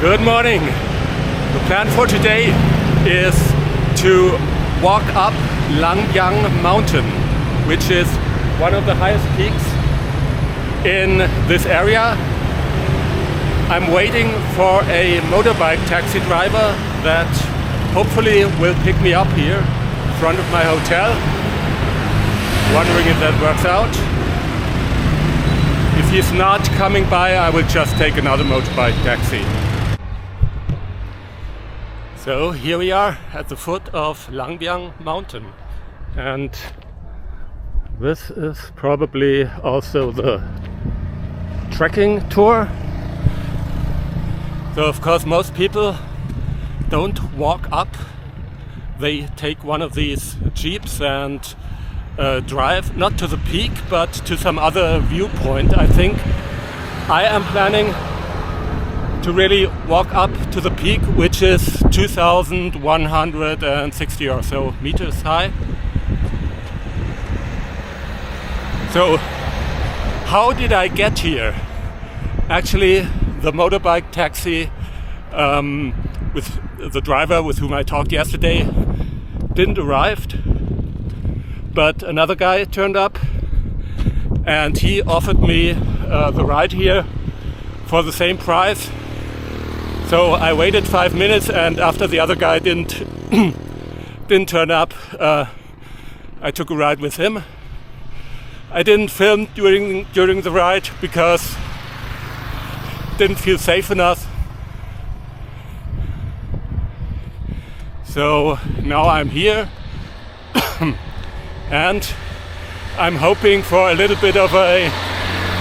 Good morning. The plan for today is to walk up Biang mountain, which is one of the highest peaks in this area. I'm waiting for a motorbike taxi driver that hopefully will pick me up here in front of my hotel. Wondering if that works out. If he's not coming by, I will just take another motorbike taxi. So here we are at the foot of Biang mountain, and this is probably also the trekking tour. So of course most people don't walk up, they take one of these jeeps and drive not to the peak but to some other viewpoint. I think I am planning to really walk up to the peak, which is 2,160 or so meters high. So how did I get here? Actually, the motorbike taxi with the driver with whom I talked yesterday didn't arrive, but another guy turned up and he offered me the ride here for the same price. So I waited 5 minutes, and after the other guy didn't turn up, I took a ride with him. I didn't film during the ride because it didn't feel safe enough. So now I'm here and I'm hoping for a little bit of a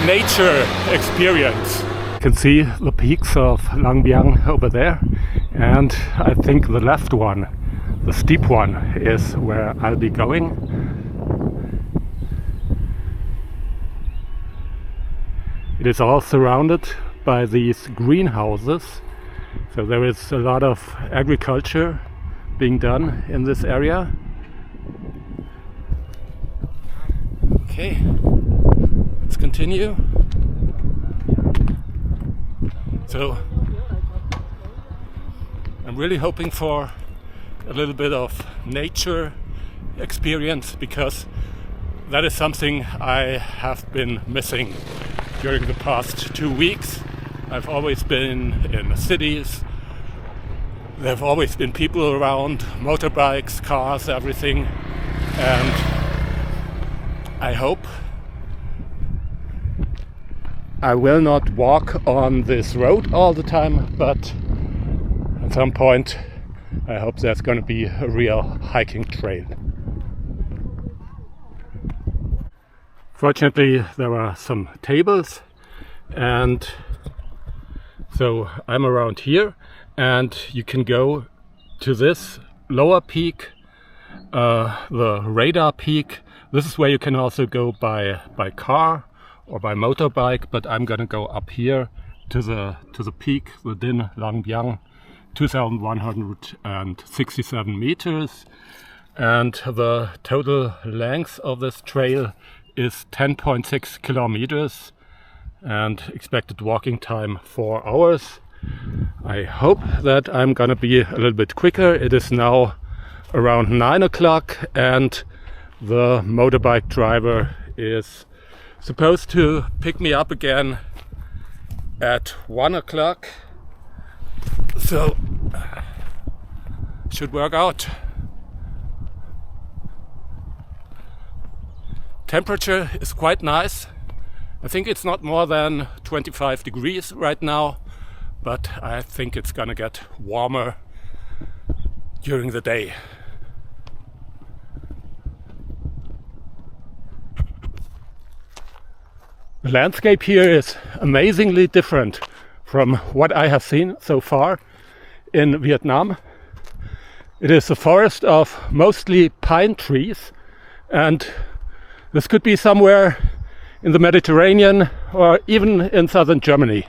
nature experience. You can see the peaks of Biang over there, and I think the left one, the steep one, is where I'll be going. It is all surrounded by these greenhouses, so there is a lot of agriculture being done in this area. Okay, let's continue. So I'm really hoping for a little bit of nature experience, because that is something I have been missing during the past 2 weeks. I've always been in the cities. There have always been people around, motorbikes, cars, everything. And I hope I will not walk on this road all the time, but at some point I hope there's going to be a real hiking trail. Fortunately, there are some tables, and so I'm around here, and you can go to this lower peak, the radar peak. This is where you can also go by car or by motorbike, but I'm gonna go up here to the peak, the Din Biang, 2,167 meters, and the total length of this trail is 10.6 kilometers and expected walking time 4 hours. I hope that I'm gonna be a little bit quicker. It is now around 9 o'clock and the motorbike driver is supposed to pick me up again at 1 o'clock. So should work out. Temperature is quite nice. I think it's not more than 25 degrees right now, but I think it's gonna get warmer during the day. The landscape here is amazingly different from what I have seen so far in Vietnam. It is a forest of mostly pine trees, and this could be somewhere in the Mediterranean or even in southern Germany.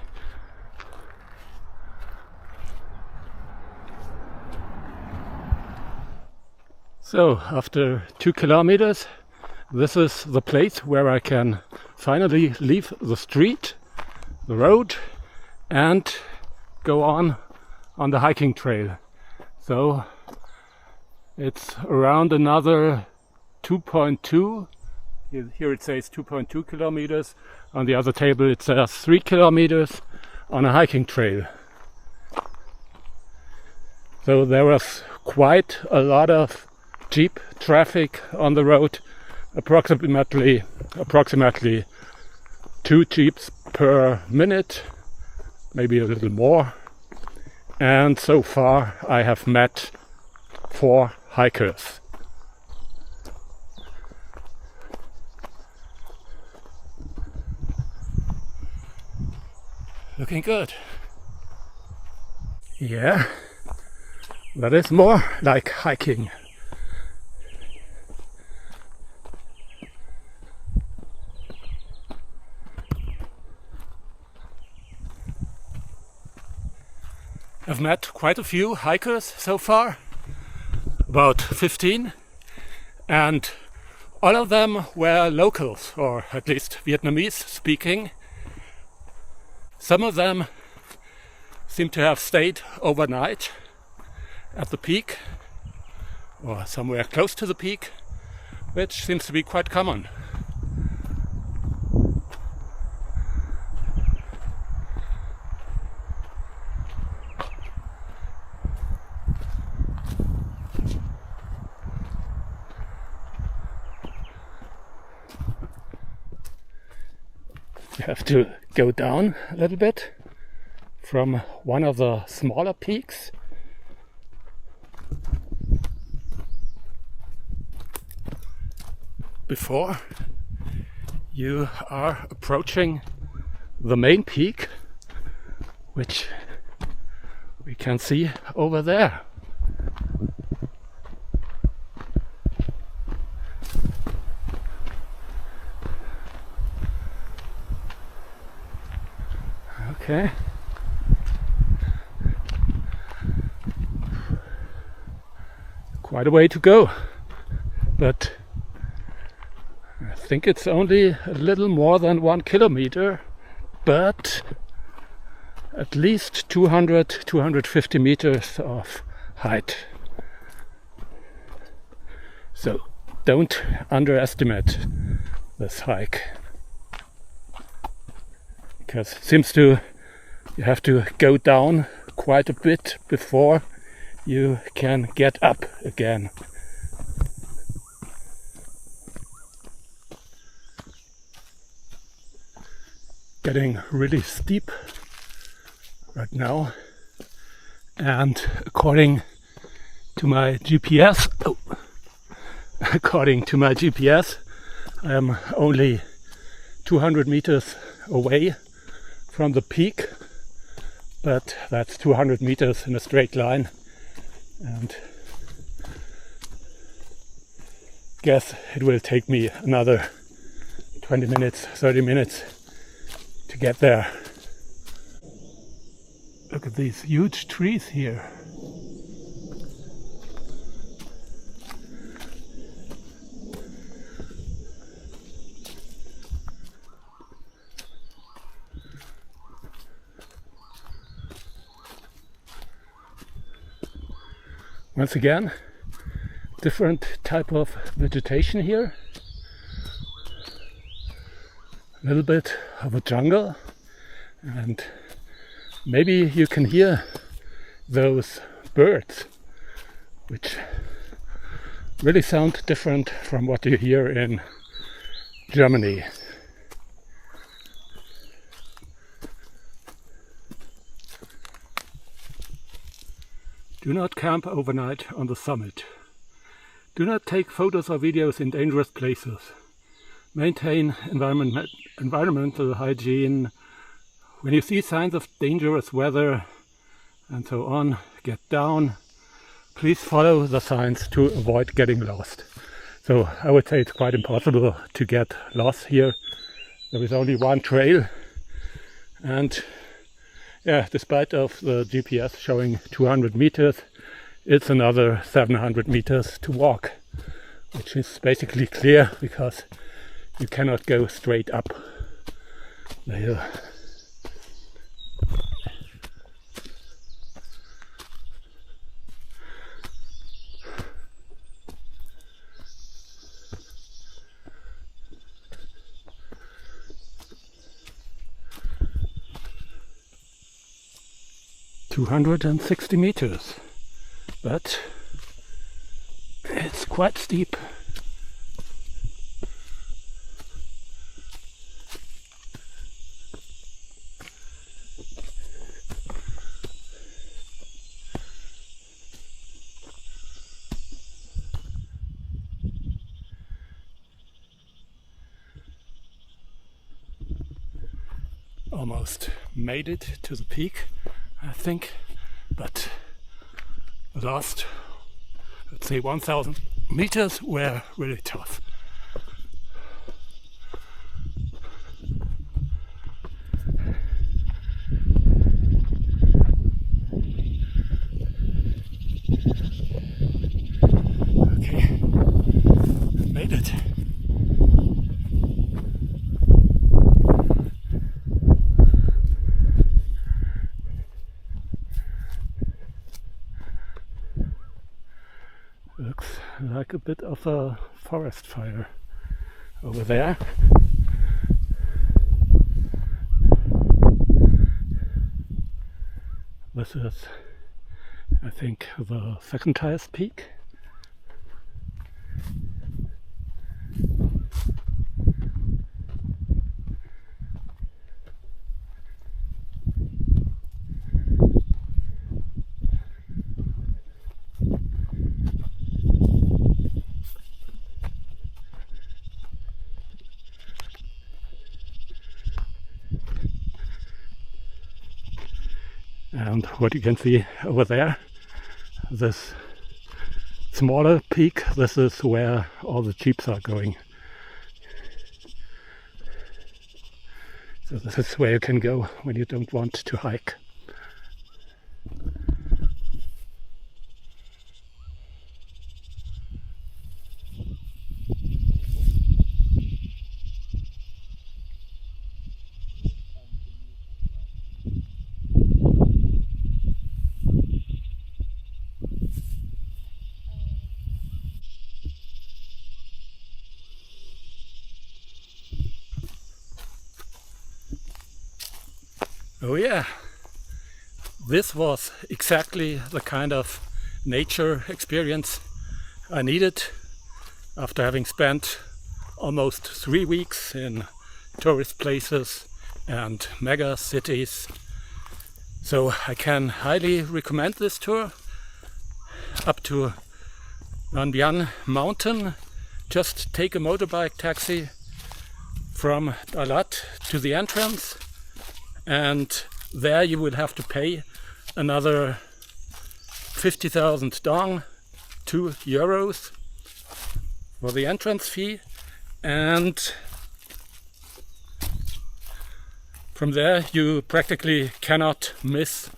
So after 2 kilometers, this is the place where I can finally leave the street, the road, and go on the hiking trail. So it's around another 2.2. Here it says 2.2 kilometers. On the other table it says 3 kilometers on a hiking trail. So there was quite a lot of Jeep traffic on the road, approximately 2 Jeeps per minute, maybe a little more. And so far I have met 4 hikers. Looking good. Yeah, that is more like hiking. I've met quite a few hikers so far, about 15, and all of them were locals, or at least Vietnamese speaking. Some of them seem to have stayed overnight at the peak, or somewhere close to the peak, which seems to be quite common. You have to go down a little bit from one of the smaller peaks. Before you are approaching the main peak, which we can see over there. Okay. Quite a way to go, but I think it's only a little more than 1 kilometer, but at least 250 meters of height. So don't underestimate this hike, because it seems to you have to go down quite a bit before you can get up again. Getting really steep right now, and according to my GPS, I'm only 200 meters away from the peak, but that's 200 meters in a straight line, and guess it will take me another 20 minutes, 30 minutes to get there. Look at these huge trees here. Once again, different type of vegetation here. A little bit of a jungle, and maybe you can hear those birds, which really sound different from what you hear in Germany. Do not camp overnight on the summit. Do not take photos or videos in dangerous places. Maintain environmental hygiene. When you see signs of dangerous weather and so on, get down. Please follow the signs to avoid getting lost. So I would say it's quite impossible to get lost here. There is only one trail, and yeah, despite of the GPS showing 200 meters, it's another 700 meters to walk, which is basically clear because you cannot go straight up the hill. 260 meters, but it's quite steep. Almost made it to the peak, I think, but the last, let's say 1,000 meters were really tough. Okay, made it. Looks like a bit of a forest fire over there. This is, I think, the second highest peak. And what you can see over there, this smaller peak, this is where all the jeeps are going. So this is where you can go when you don't want to hike. Oh yeah, this was exactly the kind of nature experience I needed after having spent almost 3 weeks in tourist places and mega cities. So I can highly recommend this tour up to Biang mountain. Just take a motorbike taxi from Dalat to the entrance, and there you will have to pay another 50,000 dong, €2 for the entrance fee, and from there you practically cannot miss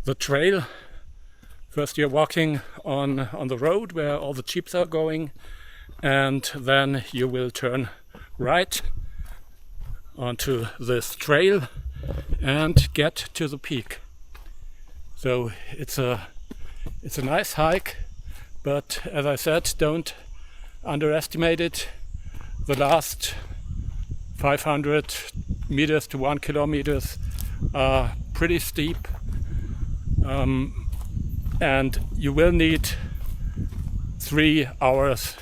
the trail. First you're walking on the road where all the jeeps are going, and then you will turn right onto this trail and get to the peak. So it's a nice hike, but as I said, don't underestimate it. The last 500 meters to 1 kilometer are pretty steep, and you will need 3 hours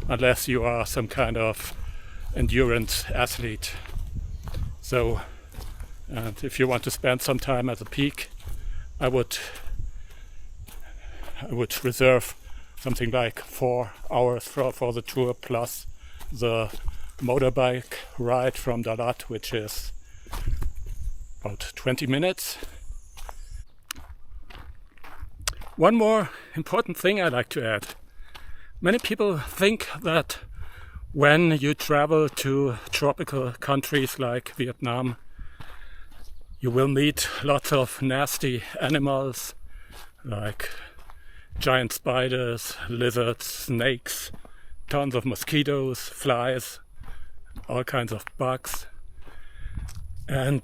unless you are some kind of endurance athlete. So, and if you want to spend some time at the peak, I would reserve something like 4 hours for the tour, plus the motorbike ride from Dalat, which is about 20 minutes. One more important thing I'd like to add. Many people think that when you travel to tropical countries like Vietnam, you will meet lots of nasty animals like giant spiders, lizards, snakes, tons of mosquitoes, flies, all kinds of bugs. And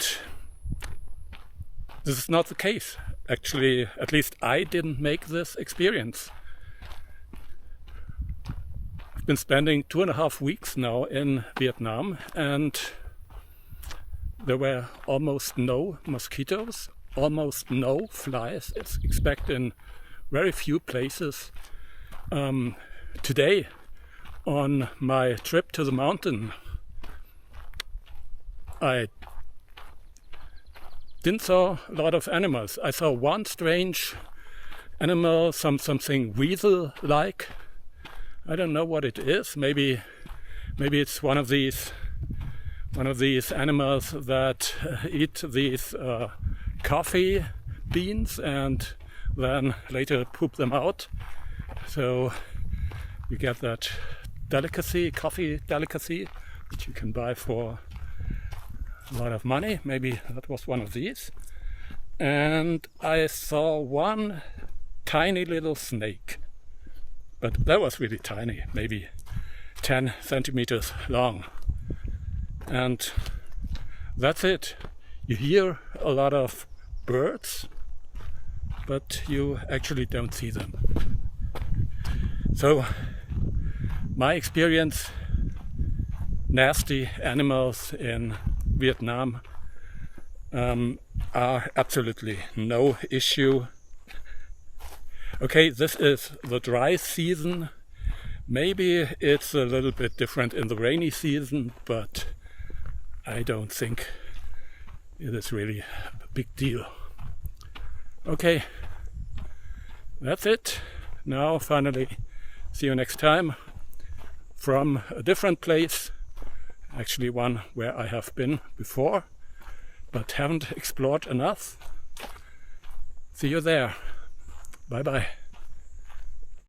this is not the case. Actually, at least I didn't make this experience. I've been spending 2.5 weeks now in Vietnam, and there were almost no mosquitoes almost no flies. It's expected in very few places. Today, on my trip to the mountain, I didn't saw a lot of animals. I saw one strange animal, something weasel-like. I don't know what it is. Maybe it's one of these animals that eat these coffee beans and then later poop them out. So you get that delicacy, coffee delicacy, which you can buy for a lot of money. Maybe that was one of these. And I saw one tiny little snake, but that was really tiny, maybe 10 centimeters long. And that's it. You hear a lot of birds, but you actually don't see them. So my experience, nasty animals in Vietnam are absolutely no issue. Okay, this is the dry season. Maybe it's a little bit different in the rainy season, but I don't think it is really a big deal. Okay, that's it. Now finally, see you next time from a different place. Actually one where I have been before, but haven't explored enough. See you there. Bye bye.